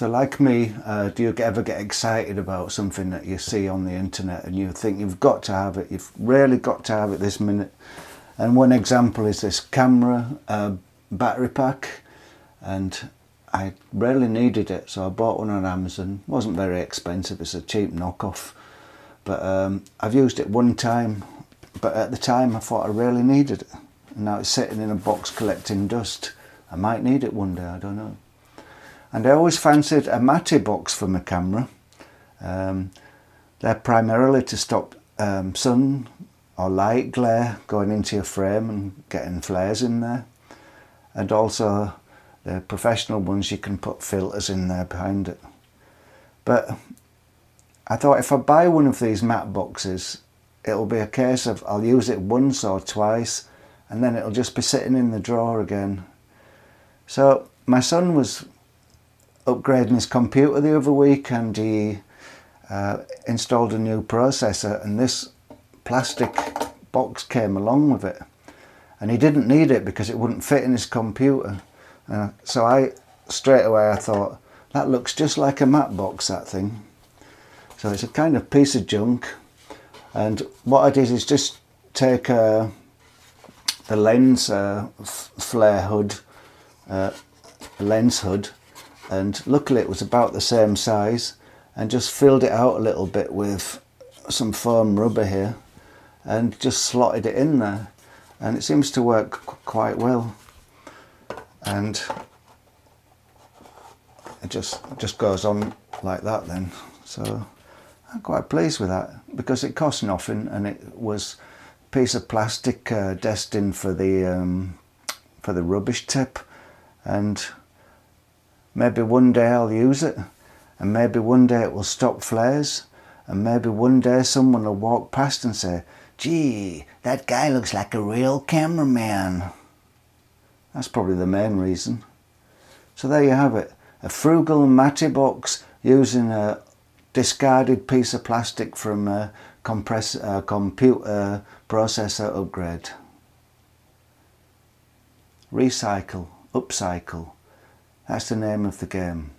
So like me, do you ever get excited about something that you see on the internet and you think you've got to have it, you've really got to have it this minute? And one example is this camera battery pack, and I really needed it, so I bought one on Amazon. It wasn't very expensive, it's a cheap knockoff, but I've used it one time, but at the time I thought I really needed it, and now it's sitting in a box collecting dust. I might need it one day, I don't know. And I always fancied a matte box for my camera. They're primarily to stop sun or light glare going into your frame and getting flares in there. And also the professional ones, you can put filters in there behind it. But I thought if I buy one of these matte boxes, it'll be a case of I'll use it once or twice and then it'll just be sitting in the drawer again. So my son was upgrading his computer the other week, and he installed a new processor, and this plastic box came along with it, and he didn't need it because it wouldn't fit in his computer. So I straight away I thought, that looks just like a matte box, that thing. So it's a kind of piece of junk, and what I did is just take the lens flare hood, lens hood, and luckily it was about the same size, and just filled it out a little bit with some foam rubber here and just slotted it in there, and it seems to work quite well, and it just goes on like that then. So I'm quite pleased with that because it cost nothing, and it was a piece of plastic destined for the rubbish tip, and maybe one day I'll use it, and maybe one day it will stop flares, and maybe one day someone will walk past and say, gee, that guy looks like a real cameraman. That's probably the main reason. So there you have it, a frugal matte box using a discarded piece of plastic from a computer processor upgrade. Recycle, upcycle. That's the name of the game.